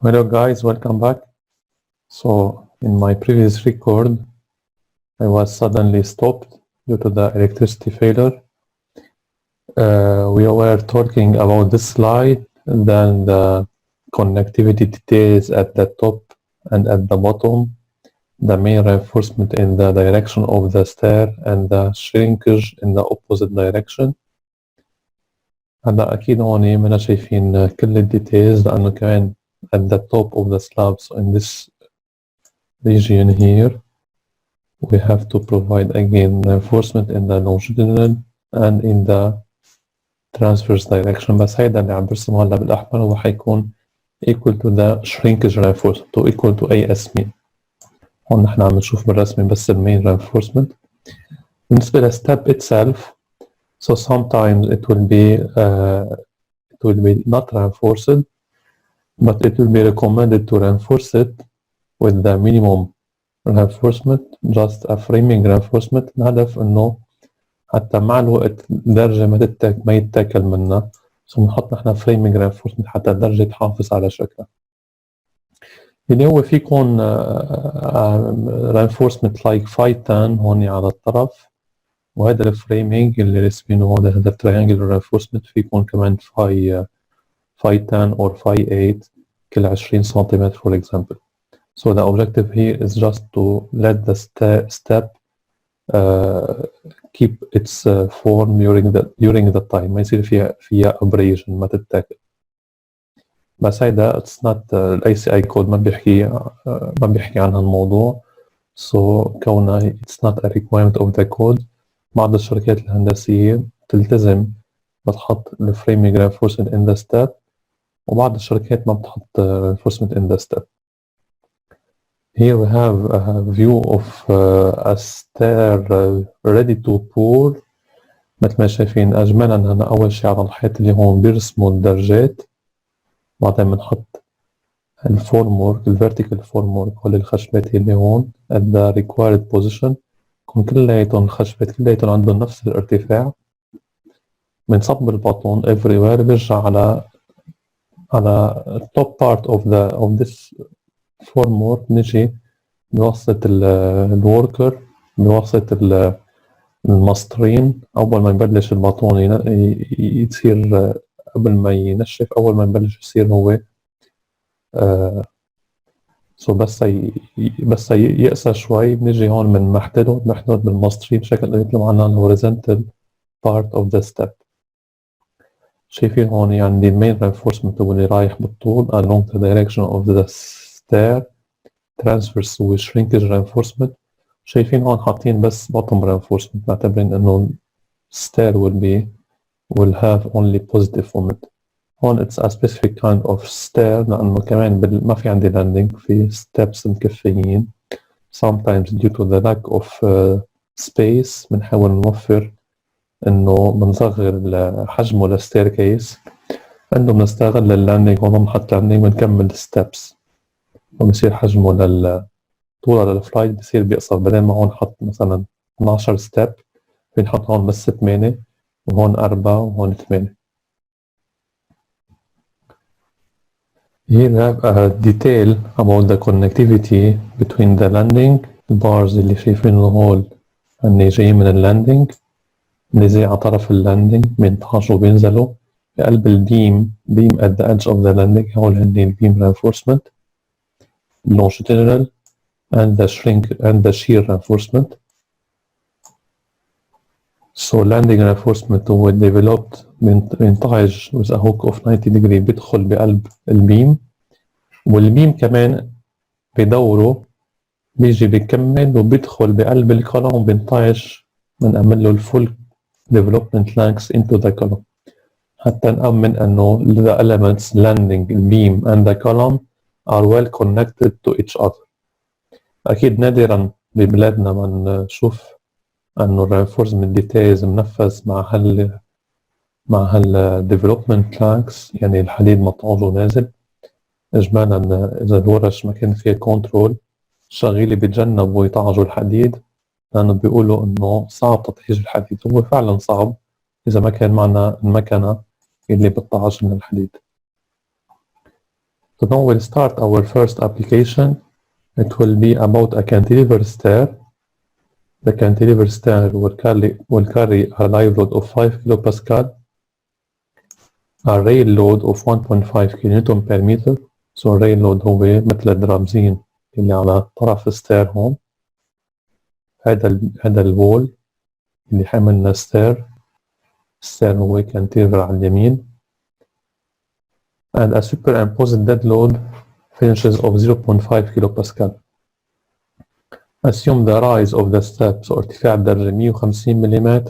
Hello guys, welcome back. So in my previous record, I was suddenly stopped due to the electricity failure. We were talking about this slide and then the connectivity details at the top and at the bottom, the main reinforcement in the direction of the stair and the shrinkage in the opposite direction. هلا أكيد هون منا شايفين كل الديتيلز لأنه كمان at the top of the slab, so in this region here we have to provide again reinforcement in the longitudinal and in the transverse direction. بس هيدا اللي عم برسمه هلا بالأحمر هو حيكون equal to the shrinkage reinforcement to equal to AS mean. هون نحن عم نشوف بالرسمة بس main reinforcement. بالنسبة ل step itself, so sometimes it will be not reinforced, but it will be recommended to reinforce it with the minimum reinforcement, just a framing reinforcement. الهدف إنه حتى مع الوقت الدرجة ما يتاكل منها، بنحط نحن framing reinforcement حتى الدرجة تحافظ على شكلها. اللي هو في يكون reinforcement like phi tan هون على الطرف، وهذا الفريمينج اللي رسمينه هذا triangular reinforcement في يكون كمان phi tan or phi 8 كل 20 سنتيمتر for example. So the objective here is just to let the step keep its form during the time. ما يصير فيها abrasion ما تتاكل. بس هيدا it's not ACI code ما بيحكي عن هالموضوع. So كونه it's not a requirement of the code. بعض الشركات الهندسية تلتزم بتحط الفريمينج reinforcement in the step، وبعض الشركات ما بتحط reinforcement in the step. Here we have a view of a stair ready to pour. مثل ما شايفين أجمالا هنا أول شيء على الحيط اللي هون بيرسموا الدرجات، بعدين بنحط الفورمورك الفيرتيكال فورمورك كل الخشبات اللي هون at the required position، يكون كلياتهم الخشبات كلياتهم عندهم نفس الارتفاع. بنصب الباطون everywhere بيرجع على top part of this formwork، نجي بواسطة الوركر بواسطة المسطرين. أول ما يبلش الباطون يصير قبل ما ينشف، أول ما يبلش يصير هو بس يقسى شوي بنجي هون بنحدده بالمسطرين بشكل يطلع عنا الهوريزونتال part of the step. شايفين هون يعني المين reinforcement هو اللي رايح بالطول along the direction of the stair، transverse و shrinkage reinforcement. شايفين هون حاطين بس bottom reinforcement، معتبرين انه stair will have only positive moment. هون it's a specific kind of stair لأنه كمان ما في عندي landing، في steps مكفيين. sometimes due to the lack of space بنحاول نوفر إنه بنصغر حجمه للستيركيس، إنه بنستغل اللاندنج هون بنحط لاندنج ونكمل steps، وبصير حجمه طوله للفلايت بصير بيقصر. بدل ما هون حط مثلا 12 ستيب بنحط هون بس 8 وهون 4 وهون 8. Here we have a detail about the connectivity between the landing. البارز اللي شايفينه هول هن جايين من اللاندنج، نزي على طرف اللاندنج بينطحشوا وبينزلوا بقلب البيم at the edge of the landing. هول هن البيم reinforcement longitudinal and the shear reinforcement. So landing reinforcement هو developed بينطعج with a hook of 90 degree بيدخل بقلب البيم، والبيم كمان بدوره بيجي بيكمل وبيدخل بقلب الكولوم وبينطعج. بنعمل له الفول development length into the column حتى نأمن انه the elements landing البيم and the column are well connected to each other. أكيد نادرا ببلادنا ما نشوف أنه reinforcement details منفذ مع هال development planks، يعني الحديد مطعوج ونازل. إجمالا إذا الورش ما كان فيها كنترول الشغيلة بيتجنبوا يطعجوا الحديد لأنه بيقولوا إنه صعب تطعيج الحديد. هو فعلا صعب إذا ما كان معنا المكنة اللي بتطعج لنا الحديد. So now we'll start our first application. It will be about a cantilever stair. The cantilever stair will carry a live load of 5 kilopascal, a rail load of 1.5 kilonewton per meter. So rail load هو مثل الدرابزين اللي على طرف الستير هون. هذا الوول اللي حملنا الستير هو cantilever على اليمين. And a superimposed dead load finishes of 0.5 kilopascal. Assume the rise of the step. So ارتفاع الدرجة 150 ملم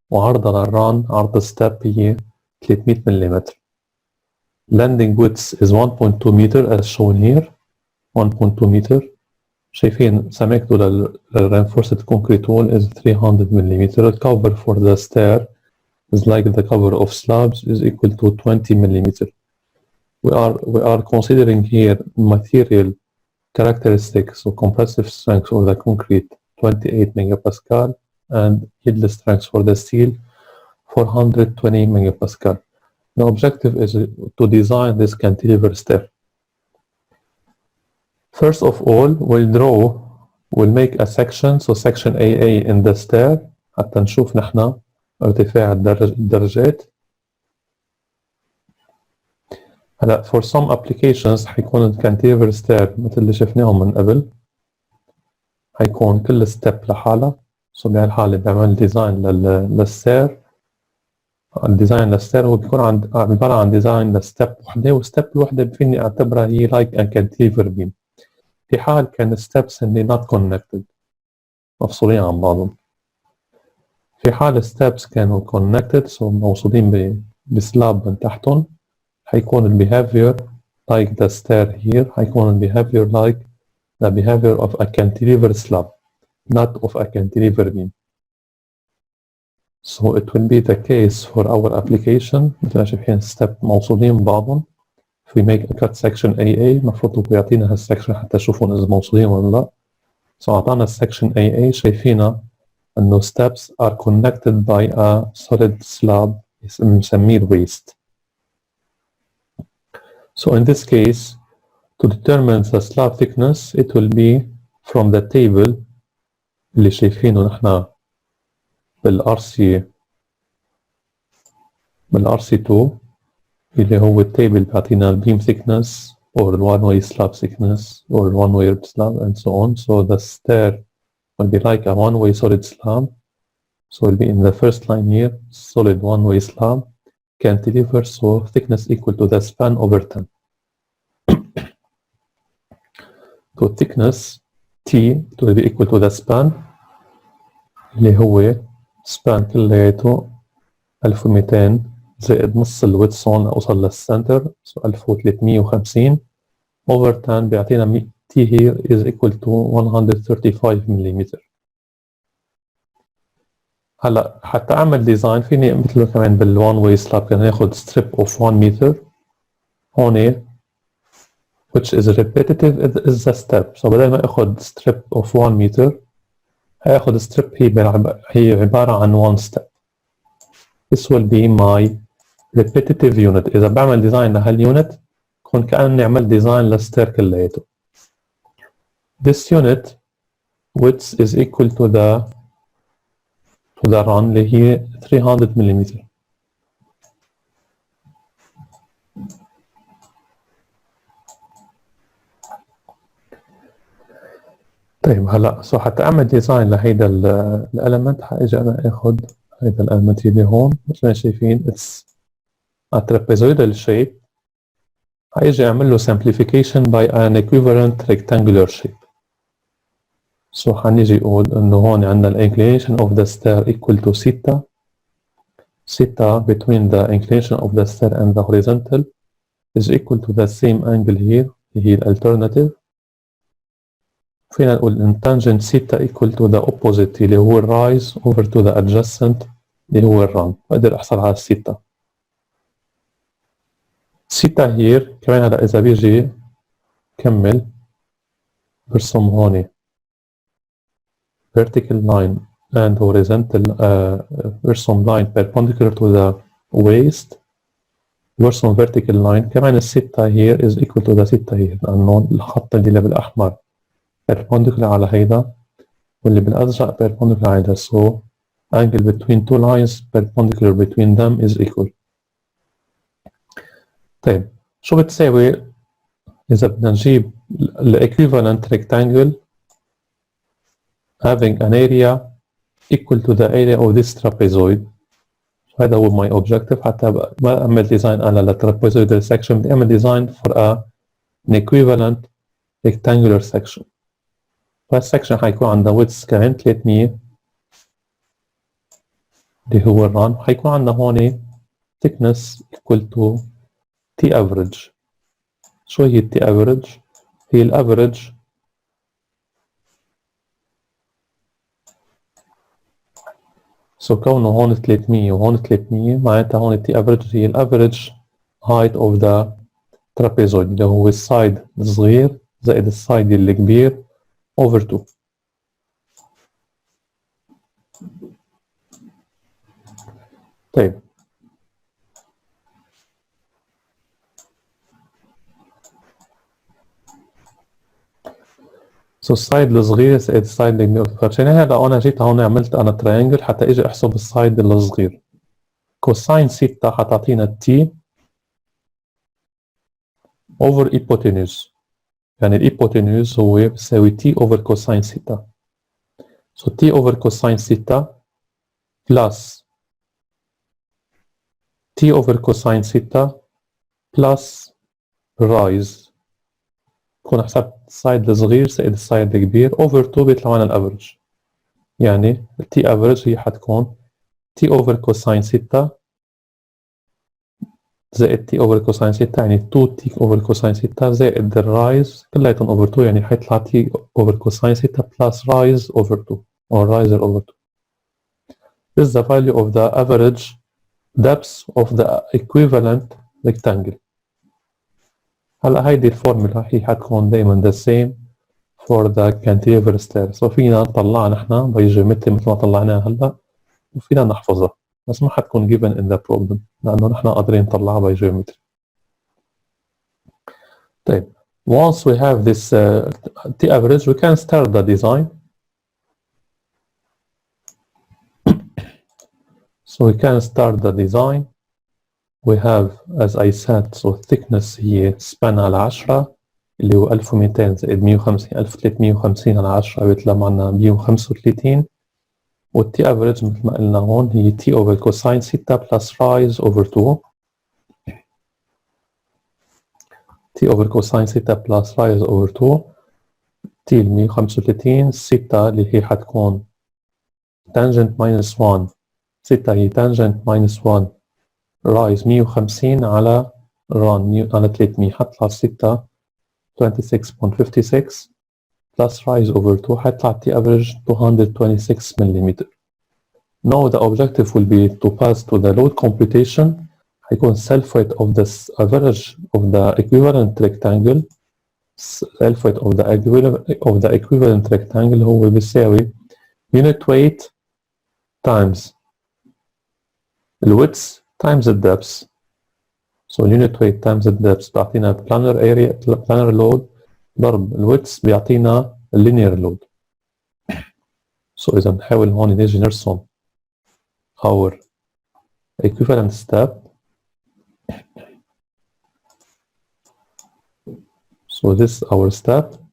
وعرض الران عرض الستep هي 300 ملم. Landing width is 1.2 meter as shown here. 1.2 meter. شايفين سمكته للreinforced concrete wall is 300 ملم. The cover for the stair is like the cover of slabs is equal to 20 ملم. We are considering here material characteristics of compressive strength of the concrete 28 megapascal and yield strength for the steel 420 megapascal. The objective is to design this cantilever stair. First of all, we'll make a section, so section AA in the stair حتى نشوف نحن ارتفاع الدرجات. هلا for some applications حيكون الكانتيليفر ستير مثل اللي شفناهم من قبل، حيكون كل ستيب لحالها. سو بهالحالة بعمل ديزاين للستير. الديزاين للستير هو بيكون عبارة عن ديزاين لستيب وحدة، وستيب الوحدة فيني اعتبرها هي لايك ان كانتيليفر بيم. في حال كان ستيبس هني نوت كونكتد مفصولين عن بعضهم. في حال ستيبس كانوا كونكتد سو موصولين بسلاب من تحتهم، حيكون ال behavior like the stair here حيكون ال behavior like the behavior of a cantilever slab not of a cantilever beam. So it will be the case for our application. مثل ما شايفين step موصولين ببعضهم. If we make a cut section AA المفروض يعطينا هالسكشن حتى تشوفون إذا موصولين ولا لا. So أعطانا السكشن AA شايفينها إنه steps are connected by a solid slab بنسميه waste. So in this case, to determine the slab thickness, it will be from the table اللي شايفينه نحن بالRC2 اللي هو التيبل بيعطينا beam thickness or one-way slab thickness or one-way slab and so on. So the stair will be like a one-way solid slab. So it will be in the first line here, solid one-way slab, cantilever, so thickness equal to the span over 10. So thickness T will be equal to the span اللي هو span كلياته 1200 زائد نص الويدث هون اوصل للسنتر سو 1350 over 10 بيعطينا T here is equal to 135 ملم. هلا حتى اعمل ديزاين فيني مثله كمان بالوان واي سلاب كان ناخذ strip of 1 meter هون which is repetitive is the step. So بدل ما اخذ strip of 1 meter هاخذ strip هي عبارة عن 1 step. This will be my repetitive unit. إذا بعمل ديزاين لهاليونت كون كأني عملت ديزاين للستير كلياته. This unit width is equal to the run اللي هي 300 ملم. طيب هلا سو حتى اعمل ديزاين لهيدا الاليمنت حاجي انا اخذ هيدا الاليمنت اللي هون مثل ما شايفين اتس a trapezoidal shape. حاجي اعمل له simplification by an equivalent rectangular shape. سو حنيجي نقول انه هون عندنا ال inclination of the stair equal to theta. Theta between the inclination of the stair and the horizontal is equal to the same angle here هي الالترناتيف. فينا نقول ان tangent theta equal to the opposite اللي هو الرايز over to the adjacent اللي هو الران. بقدر احصل على الثيتا. ثيتا هير كمان هلا اذا بيجي كمل برسم هون vertical line and horizontal برسم line perpendicular to the waist versus vertical line كمان الستة here is equal to the ستة here لأنه الخط اللي بالأحمر perpendicular على هيدا واللي بالأزرق perpendicular على هيدا so angle between two lines perpendicular between them is equal. طيب شو بتساوي إذا بدنا نجيب ال equivalent rectangle having an area equal to the area of this trapezoid. هذا هو my objective حتى ما أعمل ديزاين أنا للtrapezoidal section بدي أعمل ديزاين for an equivalent rectangular section. فالسكشن حيكون عندنا width كمان 300 اللي هو الران حيكون عندنا هون thickness equal to T average. شو هي T average؟ هي الافريج كونه هون 300 وهون 300 معناتها هون T average هي الافريج height of the trapezoid اللي هو السايد الصغير زائد السايد الكبير over 2. طيب السايد الصغير زائد السايد الكبير فعشان هيك انا جيت هون عملت انا تريانجل حتى اجي احسب السايد الصغير. كوساين ثيتا حتعطينا تي over hypotenuse يعني الهيبوتنيوز هو بيساوي تي over كوساين ثيتا. so تي over كوساين ثيتا plus تي over كوساين ثيتا plus رايز كون حسبت السايد الصغير زائد السايد الكبير over 2 بيطلع معنا الافرج يعني التي افرج هي حتكون تي over كوساين ثيتا زائد تي over كوساين ثيتا يعني 2 تي over كوساين ثيتا زائد الرايز كلياتهم over 2 يعني حيطلع تي over كوساين ثيتا plus rise over 2 or riser over 2. This is the value of the average depth of the equivalent rectangle. هلا هيدي الفورمولا هي حتكون دائما the same for the cantilever stair. so فينا نطلعها نحن بجيومتري مثل ما طلعناها هلا وفينا نحفظها بس ما حتكون given in the problem لأنه نحن قادرين نطلعها بجيومتري. طيب once we have this T average we can start the design. so we can start the design. we have as I said so thickness هي span على 10 اللي هو 1200 زائد 150 1350 على 10 بيطلع معنا 135 والتي افريج مثل ما قلنا هون هي تي اوفر كوساين ثيتا بلس رايز اوفر 2 تي اوفر كوساين ثيتا بلس رايز اوفر 2 تي ال 135 ثيتا اللي هي حتكون تانجنت ماينس 1 ثيتا هي تانجنت ماينس 1 رايز 150 على ران على 300 حطلع ثيتا 26.56 plus rise over 2 حيطلع T average 226 mm. Now the objective will be to pass to the load computation. هيكون self weight of the average of the equivalent rectangle. self weight of the equivalent rectangle هو بيساوي unit weight times the width times the depth. So unit weight times the depth بيعطينا planar load ضرب الويدث بيعطينا linear load. so إذا نحاول هون نيجي نرسم our equivalent step. so this is our step.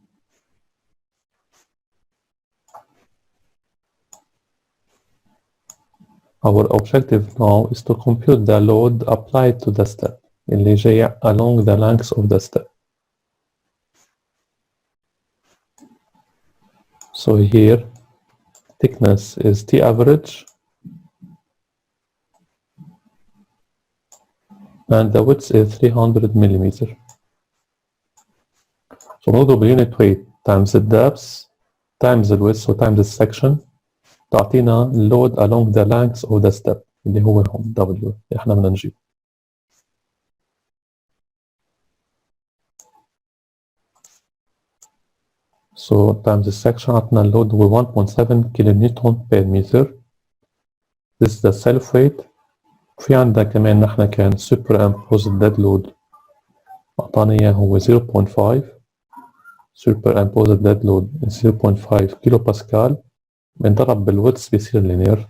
our objective now is to compute the load applied to the step اللي جاي along the length of the step. so here thickness is T average and the width is 300 millimeter. so نضرب unit weight times the depth times the width so times the section تعطينا load along the length of the step اللي هو هون W اللي احنا بدنا نجيبه. so times the section عطنا اللود هو 1.7 كيلو نيوتن per meter. this is the self weight في عندنا كمان نحن كان superimposed dead load أعطانا إياه هو 0.5 superimposed dead load 0.5 كيلو باسكال بنضرب بالويدث بيصير لينير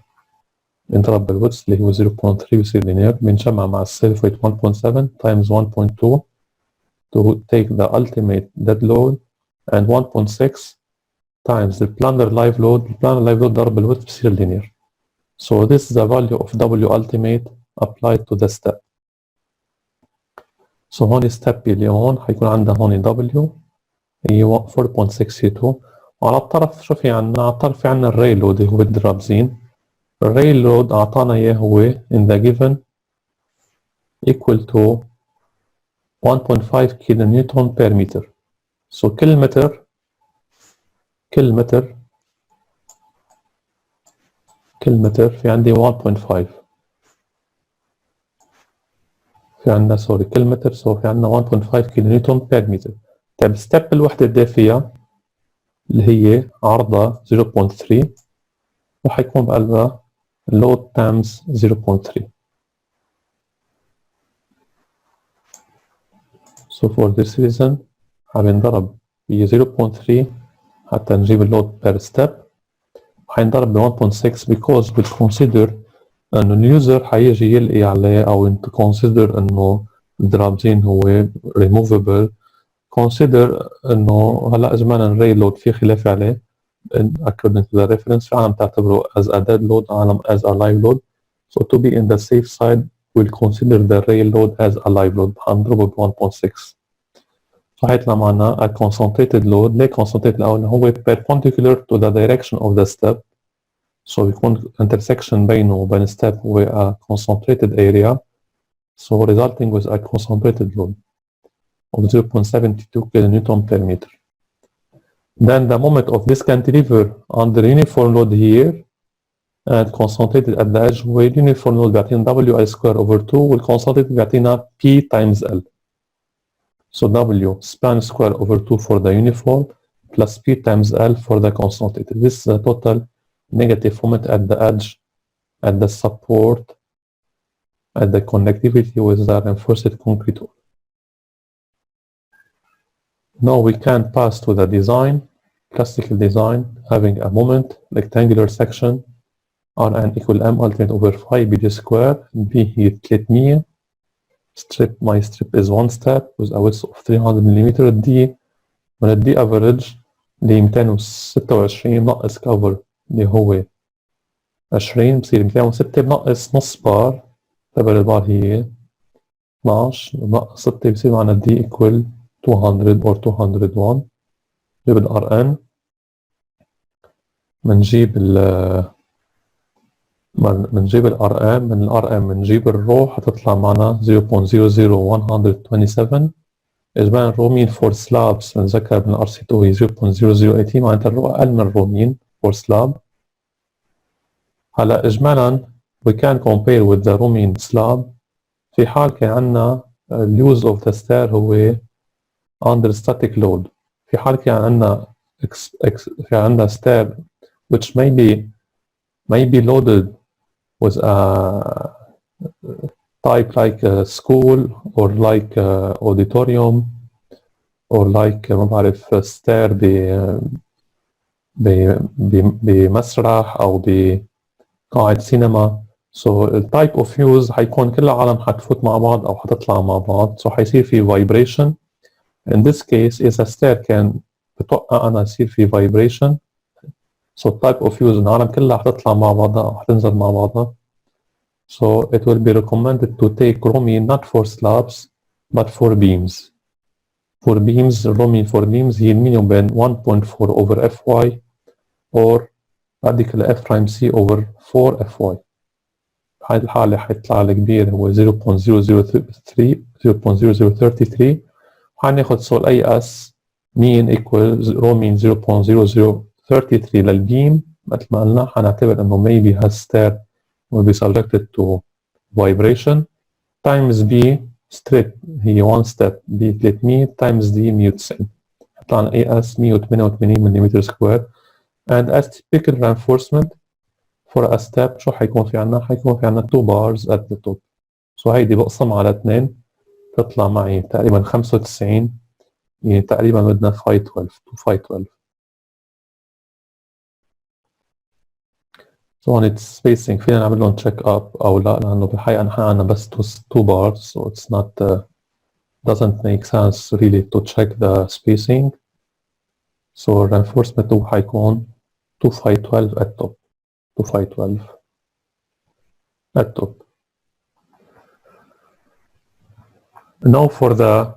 بنضرب بالويدث اللي هو 0.3 بيصير لينير بنجمع مع السيلف ويت 1.7 times 1.2 to take the ultimate dead load and 1.6 times the planar live load. The planar live load ضرب بالويدث بيصير linear. So this is the value of W ultimate applied to the step. So هون step اللي هون حيكون عندها هون W هي 4.62 وعلى الطرف شو في عندنا؟ على الطرف في عندنا الري لود اللي هو الدرابزين. الري لود أعطانا إياه هو in the given equal to 1.5 كيلو نيوتن per meter. So كل متر في عندي 1.5 في عندنا سوري كل متر سو في عندنا 1.5 كيلو نيوتن بير متر. طيب الستيب الوحدة اللي فيها اللي هي عرضها 0.3 وحيكون بقلبها load times 0.3. So for this reason حنضرب ب 0.3 حتى نجيب اللود بير ستيب حينضرب ب 1.6 because we consider انه اليوزر حيجي يلقي عليه او انت consider انه الدرابزين هو removable consider انه هلا اجمالا الري لود في خلاف عليه according to the reference في عالم تعتبره as a dead load عالم as a live load. So to be in the safe side we'll consider the rail load as a live load حنضربه ب 1.6 فحيطلع معنا a concentrated load. ليه concentrated؟ لأنه هو perpendicular to the direction of the step so يكون intersection بينه وبين step هو a concentrated area so resulting with a concentrated load of 0.72 kN per meter. Then the moment of this cantilever under uniform load here and concentrated at the edge هو uniform load بيعطينا WI square over 2 والconcentrated بيعطينا P times L. So W span square over 2 for the uniform plus P times L for the concentrated. This is the total negative moment at the edge, at the support, at the connectivity with the reinforced concrete wall. Now we can pass to the design, classical design, having a moment, rectangular section, Rn equal M ultimate over 5 BD square, B هي 300, strip, my strip is one step with a width of 300 mm, D من ال D average اللي 226 ناقص cover اللي هو 20 بصير 206 بنقص نص بار تبع البار هي 12 ناقص 6 بصير معنا D equal 200 or 201. نجيب ال Rn منجيب ال Rm من ال Rm منجيب الرو حتطلع معنا 0.00127 إجمالا الرو مين فور سلابس بنذكر من RC2 هي 0.0080 معناتها الرو أقل من الرو مين فور سلاب. هلا إجمالا we can compare with the row mean slab في حال كان عندنا use of the stair هو under static load. في حال كان عندنا في عندنا stair which may be loaded with a type like a school or like a auditorium or like ما بعرف stair بمسرح أو بقاعة سينما. So the type of use حيكون كل العالم حتفوت مع بعض أو حتطلع مع بعض so حيصير في vibration. In this case إذا stair كان بتوقع أنا يصير في vibration so type of use العالم كلها حتطلع مع بعضها أو حتنزل مع بعضها. So it will be recommended to take roaming not for slabs but for beams. For beams, roaming for beams هي المينيموم بين 1.4 over Fy or radical F prime C over 4 Fy. بهذه الحالة حيطلع الكبير هو 0.0033 وحناخد سول أي اس mean equals roaming 0.0033 للبيم مثل ما قلنا حنعتبر إنه maybe has stair will be subjected to vibration times B strip هي one step B 300 times D 190 حطلع لنا AS 188 ملم سكوير and as typical reinforcement for a step شو حيكون في عنا؟ حيكون في عنا 2 bars at the top سو هيدي بقسمها على 2 تطلع معي تقريبا 95 يعني تقريبا بدنا phi 12 2 phi 12. So on its spacing فينا نعمل لهم check up أو لا لأنه بالحقيقة نحن عنا بس 2 bars so it's not doesn't make sense really to check the spacing. So reinforcement 2 حيكون 2 phi 12 at top 2 phi 12 at top. Now for the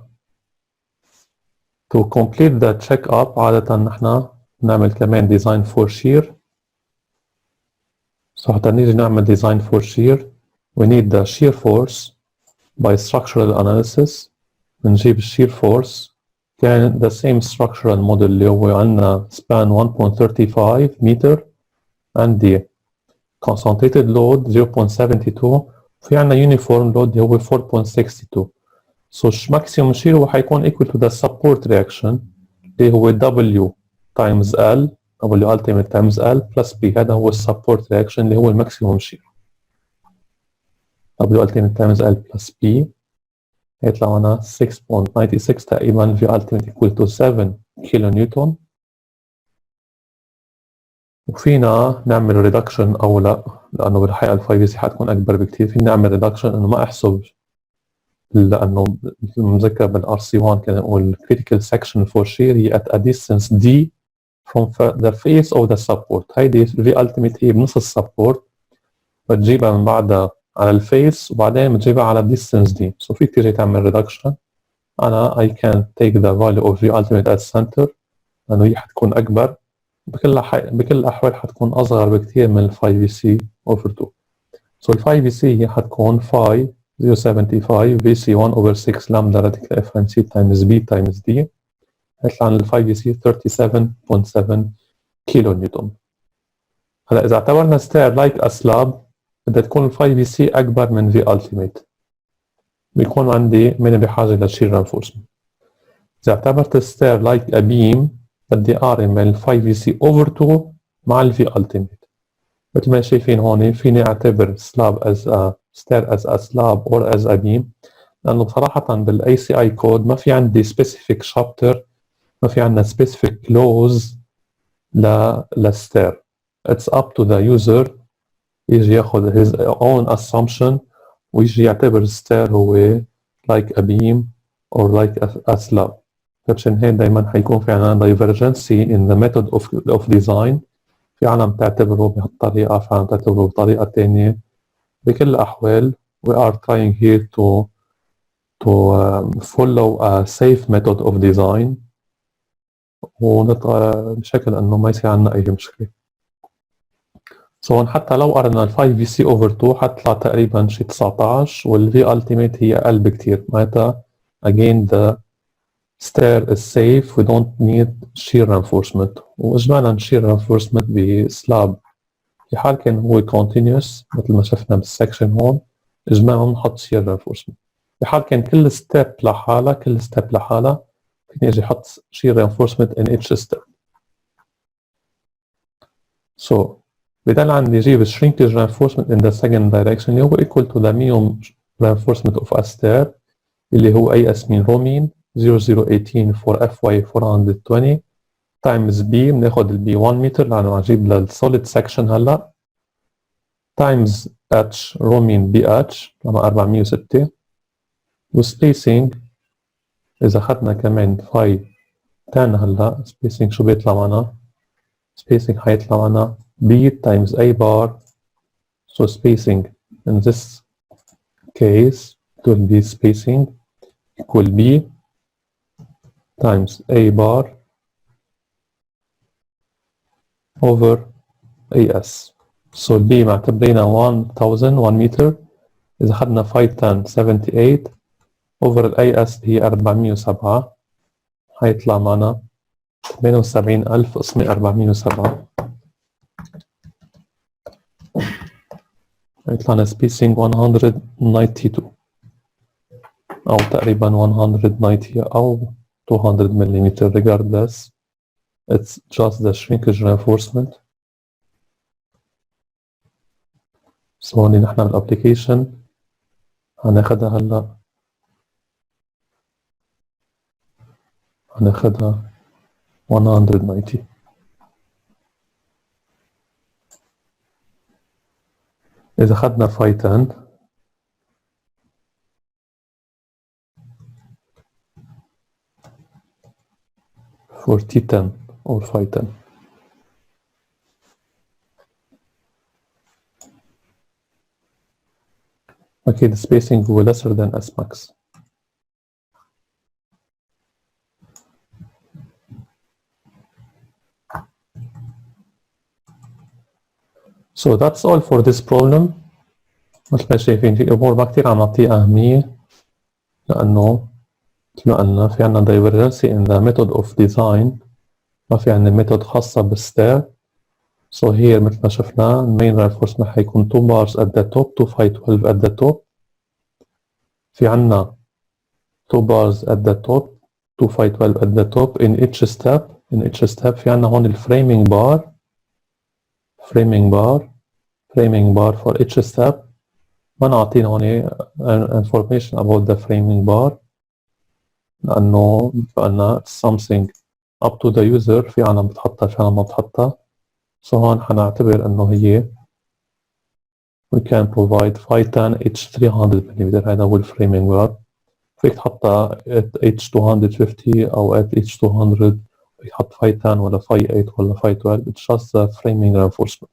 to complete the check up عادة نحن نعمل كمان design for shear. So حتى نيجي نعمل design for shear we need the shear force by structural analysis. بنجيب shear force كان the same structural model اللي هو عندنا span 1.35 meter عندي concentrated load 0.72 في عندنا uniform load اللي هو 4.62. So maximum shear هو حيكون equal to the support reaction اللي هو W times L W ultimate times L plus B. هذا هو support reaction اللي هو maximum shear. W ultimate times L plus B هيطلع معنا 6.96 تقريبا V ultimate equal to 7 كيلو نيوتن. وفينا نعمل reduction أو لا لأنه بالحقيقة ال 5 سي حتكون أكبر بكتير. فينا نعمل reduction إنه ما أحسب لأنه مذكر بالار سي 1 كان نقول critical section for shear هي at a distance D from the face of the support. هيدي V ultimate هي بنص السبورت بتجيبها من بعدها على الفيس وبعدين بتجيبها على distance D. So فيك تيجي تعمل reduction. أنا I can take the value of V ultimate at center لأنه هي حتكون أكبر بكل الأحوال حتكون أصغر بكتير من ال 5VC over 2. So ال 5VC هي حتكون phi 0.75 VC1 over 6 lambda radical FNC times B times D. هيطلع عن ال 5VC 37.7 كيلو نيوتن. هلا إذا اعتبرنا stair like a slab بدها تكون ال 5VC أكبر من V ultimate بيكون عندي ماني بحاجة لشير reinforcement. إذا اعتبرت stair like a beam بدي أقارن بين ال 5VC over 2 مع ال V ultimate. مثل ما شايفين هون فيني أعتبر slab as a stair as a slab or as a beam لأنه بصراحة بال ACI code ما في عندي specific chapter ما في عندنا specific clause للstair. It's up to the user يجي ياخذ his own assumption ويجي يعتبر stair هو like a beam or like a slab. فعشان هيك دايما حيكون في عندنا divergency in the method of design. في عالم تعتبره بهالطريقة في عالم تعتبره بطريقة تانية. بكل الأحوال we are trying here to follow a safe method of design بشكل انه ما يصير عندنا اي مشكله. سو حتى لو قرنا ال 5VC over 2 حتطلع تقريبا شي 19 وال V ultimate هي اقل بكتير. معناتها again the stair is safe we don't need shear reinforcement. واجمالا shear reinforcement بسلاب في حال كان هو continuous مثل ما شفنا بالسكشن هون اجمالا نحط shear reinforcement. في حال كان كل ستيب لحالها فيني اجي احط shear reinforcement in each step. So بضل عندي اجيب shrinkage reinforcement in the second direction اللي هو equal to the minimum reinforcement of a stair اللي هو AS mean rho mean 0018 for FY 420 times B بناخد ال B 1 متر لأنه عم جيب للsolid section هلا times H rho mean BH لما 406 وspacing إذا أخذنا كمان phi 10 هلا spacing شو بيطلع معنا؟ spacing حيطلع معنا B times A bar. So spacing in this case it will be spacing equal B times A bar over AS. So B معتبرينها 1000 1 meter. إذا أخذنا phi 10 78 over ال AS هي 407 حيطلع معنا 78000 قسمة 407 يطلع لنا spacing 192 أو تقريبا 190 أو 200 ملم regardless it's just the shrinkage reinforcement. So هون نحن بالapplication هناخدها هلا، هناخدها 190. إذا خدنا phi 10 for T10 or phi 10. أكيد spacing هو lesser than S max. So that's all for this problem. مثل ما شايفين في أمور ما كتير عم نعطيها أهمية، لأنه مثل ما قلنا في عنا divergency in the method of design، ما في عنا method خاصة بالstair. So here مثل ما شفنا main reinforcement حيكون 2 bars at the top, 2 phi 12 at the top. في عنا 2 bars at the top, 2 phi 12 at the top in each step. In each step في عنا هون framing bar for each step. ما نعطينا هون information about the framing bar، لأنه قلنا something up to the user، في عنا بتحطها في عنا ما بتحطها. So هون حنعتبر إنه هي we can provide phi 10 H 300 هذا هو الفريمينج بار. فيك تحطها at H 250 أو at H 200، فيك تحط phi 10 ولا phi 8 ولا phi 12. It's just the framing reinforcement.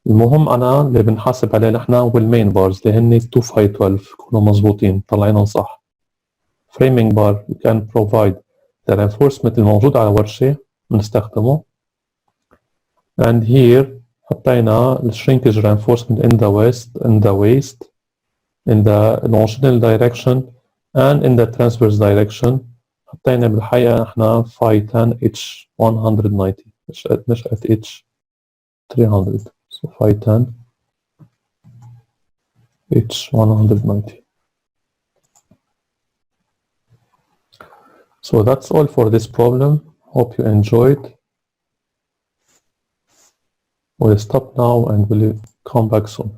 المهم أنا اللي بنحاسب عليه نحن هو المين بارز اللي هن 2 phi 12 يكونوا مظبوطين طلعينهم صح. framing bar you can provide the reinforcement الموجود على ورشة بنستخدمه. and here حطينا ال shrinkage reinforcement in the waist, in the longitudinal direction and in the transverse direction. حطينا بالحقيقة احنا phi 10 H 190 مش at H 300. so phi 10 H 190. So that's all for this problem. Hope you enjoyed. We'll stop now and we'll come back soon.